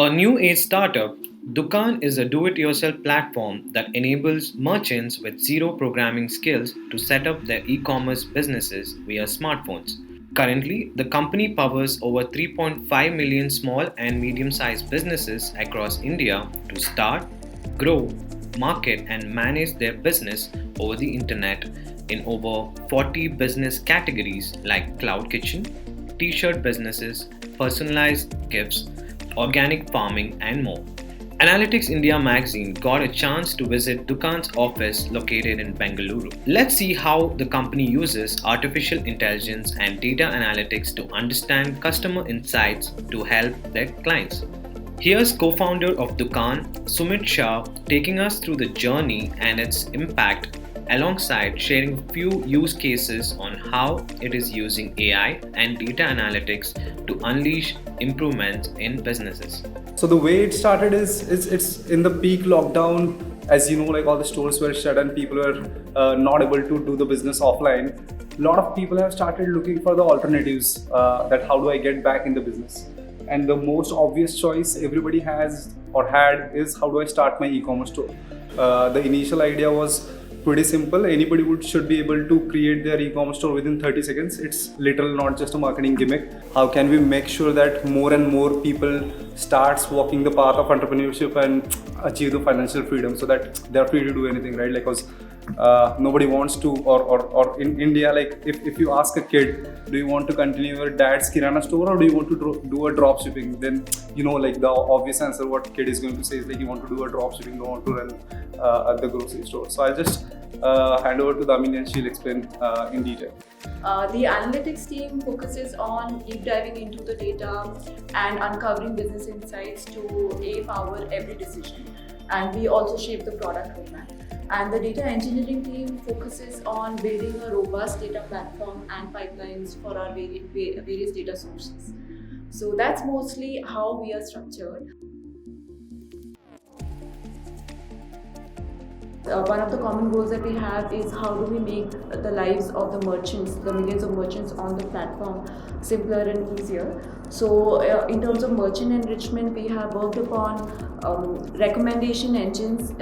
A new age startup, Dukhan is a do it yourself platform that enables merchants with zero programming skills to set up their e commerce businesses via smartphones. Currently, the company powers over 3.5 million small and medium sized businesses across India to start, grow, market, and manage their business over the internet in over 40 business categories like cloud kitchen, t shirt businesses, personalized gifts, organic farming, and more. Analytics India magazine got a chance to visit Dukaan's office located in Bengaluru. Let's see how the company uses artificial intelligence and data analytics to understand customer insights to help their clients. Here's co-founder of Dukaan, Suumit Shah, taking us through the journey and its impact alongside sharing a few use cases on how it is using AI and data analytics to unleash improvements in businesses. So the way it started is it's in the peak lockdown, as you know, like all the stores were shut and people were not able to do the business offline. A lot of people have started looking for the alternatives, that how do I get back in the business? And the most obvious choice everybody has or had is how do I start my e-commerce store? The initial idea was pretty simple. Anybody should be able to create their e-commerce store within 30 seconds. It's literal, not just a marketing gimmick. How can we make sure that more and more people starts walking the path of entrepreneurship and achieve the financial freedom so that they're free to do anything, right? Like, because nobody wants to, or in India, like if you ask a kid, do you want to continue your dad's kirana store or do you want to do a drop shipping? Then, like the obvious answer, what kid is going to say is like, you want to do a drop shipping, don't want to run at the grocery store. So I'll just hand over to Damini and she'll explain in detail. The analytics team focuses on deep diving into the data and uncovering business insights to power every decision. And we also shape the product roadmap. And the data engineering team focuses on building a robust data platform and pipelines for our various data sources. So that's mostly how we are structured. One of the common goals that we have is how do we make the lives of the merchants, the millions of merchants on the platform, simpler and easier. So in terms of merchant enrichment, we have worked upon recommendation engines.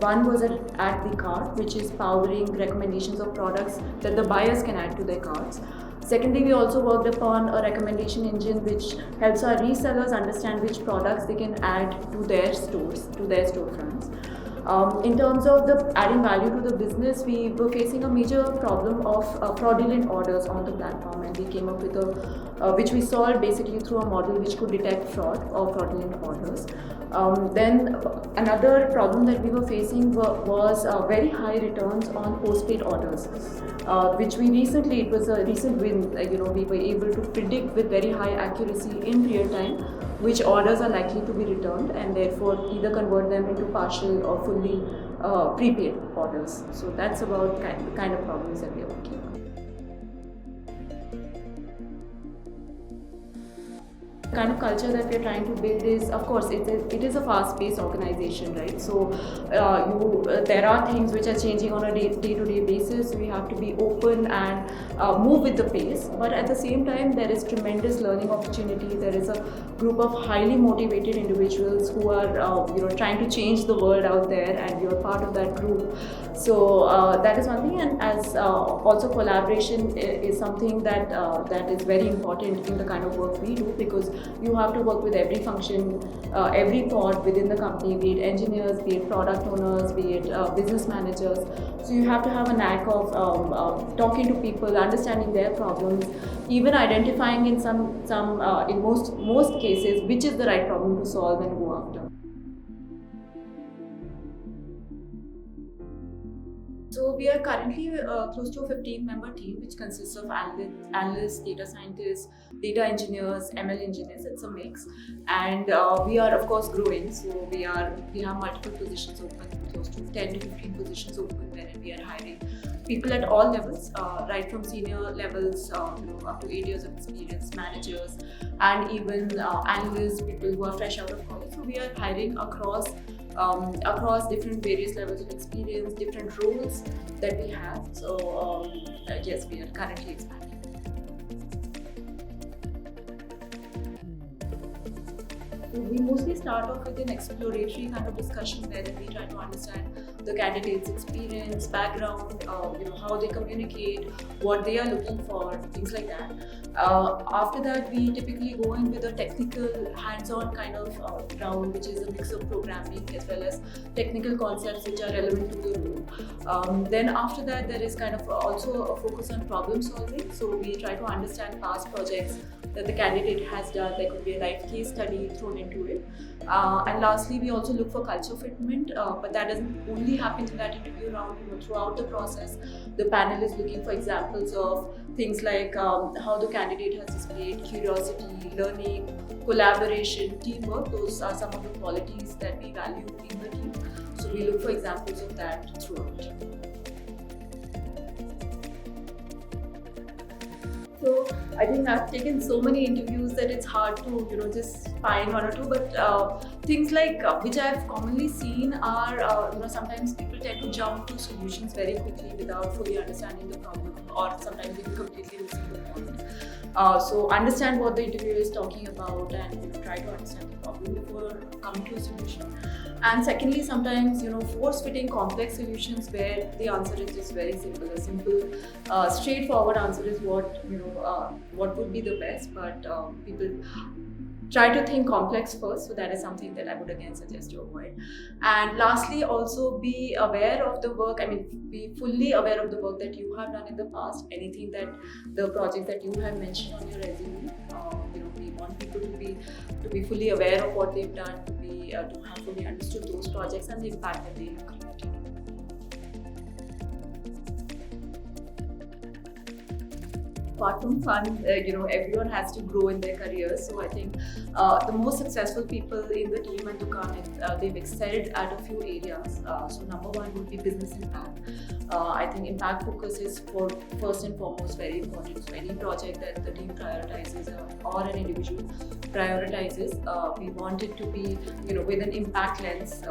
One was at the cart, which is powering recommendations of products that the buyers can add to their carts. Secondly, we also worked upon a recommendation engine which helps our resellers understand which products they can add to their stores, to their storefronts. In terms of the adding value to the business, we were facing a major problem of fraudulent orders on the platform, and we came up with which we solved basically through a model which could detect fraud or fraudulent orders. Then another problem that we were facing was very high returns on postpaid orders, which it was a recent win. We were able to predict with very high accuracy in real time which orders are likely to be returned and therefore either convert them into partial or fully prepaid orders. So that's about the kind of problems that we are working on. The kind of culture that we're trying to build is, of course, it is a fast-paced organization, right? So there are things which are changing on a day-to-day basis. We have to be open and move with the pace. But at the same time, there is tremendous learning opportunity. There is a group of highly motivated individuals who are trying to change the world out there, and you're part of that group. So that is one thing, and as also collaboration is something that is very important in the kind of work we do, because you have to work with every function, every pod within the company, be it engineers, be it product owners, be it business managers. So you have to have a knack of talking to people, understanding their problems, even identifying in in most cases which is the right problem to solve and go after. So we are currently close to a 15-member team, which consists of analysts, data scientists, data engineers, ML engineers. It's a mix, and we are of course growing. So we have multiple positions open, close to 10 to 15 positions open, wherein we are hiring people at all levels, right from senior levels up to 8 years of experience, managers, and even analysts, people who are fresh out of college. So we are hiring across different various levels of experience, different roles that we have. So yes, we are currently expanding. we mostly start off with an exploratory kind of discussion wherein we try to understand the candidate's experience, background, how they communicate, what they are looking for, things like that. After that, we typically go in with a technical, hands-on kind of round, which is a mix of programming as well as technical concepts which are relevant to the role. Then after that, there is kind of also a focus on problem solving. So we try to understand past projects that the candidate has done. There could be a live case study thrown into it. And lastly, we also look for culture fitment, but that doesn't only happen in that interview round. Throughout the process, the panel is looking for examples of things like how the candidate has displayed curiosity, learning, collaboration, teamwork. Those are some of the qualities that we value in the team. So we look for examples of that throughout. So I think I've taken so many interviews that it's hard to just find one or two. But things like which I've commonly seen are sometimes people tend to jump to solutions very quickly without fully understanding the problem, or sometimes even completely missing the point. So understand what the interviewer is talking about and try to understand the problem before coming to a solution. And secondly, sometimes force-fitting complex solutions where the answer is just very simple. A simple, straightforward answer is what would be the best. But people try to think complex first, so that is something that I would again suggest to avoid. And lastly, also be aware of the work. Be fully aware of the work that you have done in the past. Anything that the project that you have mentioned on your resume. We want people to be fully aware of what they've done, to have fully understood those projects and the impact that they have created. Apart from fun, everyone has to grow in their careers. So I think the most successful people in the team at Dukhan, they've excelled at a few areas. So number one would be business impact. I think impact focus is first and foremost very important. So any project that the team prioritizes or an individual prioritizes, we want it to be with an impact lens,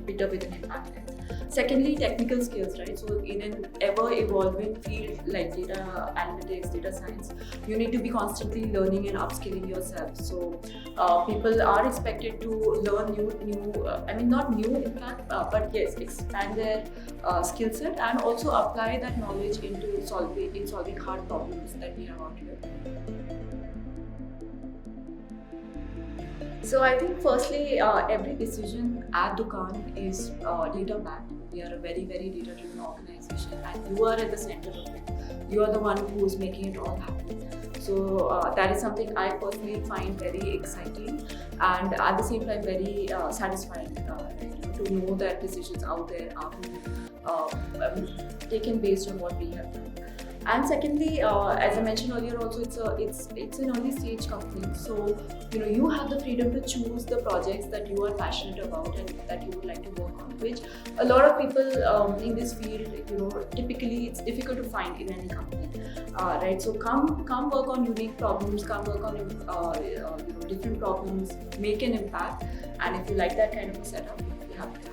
bitter with an impact lens. Secondly, technical skills, right? So in an ever-evolving field like data analytics, data science, you need to be constantly learning and upskilling yourself. So people are expected to learn not new in fact, but yes, expand their skill set and also apply that knowledge in solving hard problems that we have out here. So I think firstly, every decision at Dukhan is data backed. We are a very, very data-driven organization, and you are at the center of it. You are the one who is making it all happen. So that is something I personally find very exciting, and at the same time very satisfying. To know that decisions out there are taken based on what we have done. And secondly, as I mentioned earlier, also it's an early stage company, so you have the freedom to choose the projects that you are passionate about and that you would like to work on. Which a lot of people in this field, typically it's difficult to find in any company, right? So come work on unique problems, come work on different problems, make an impact, and if you like that kind of a setup, you have to.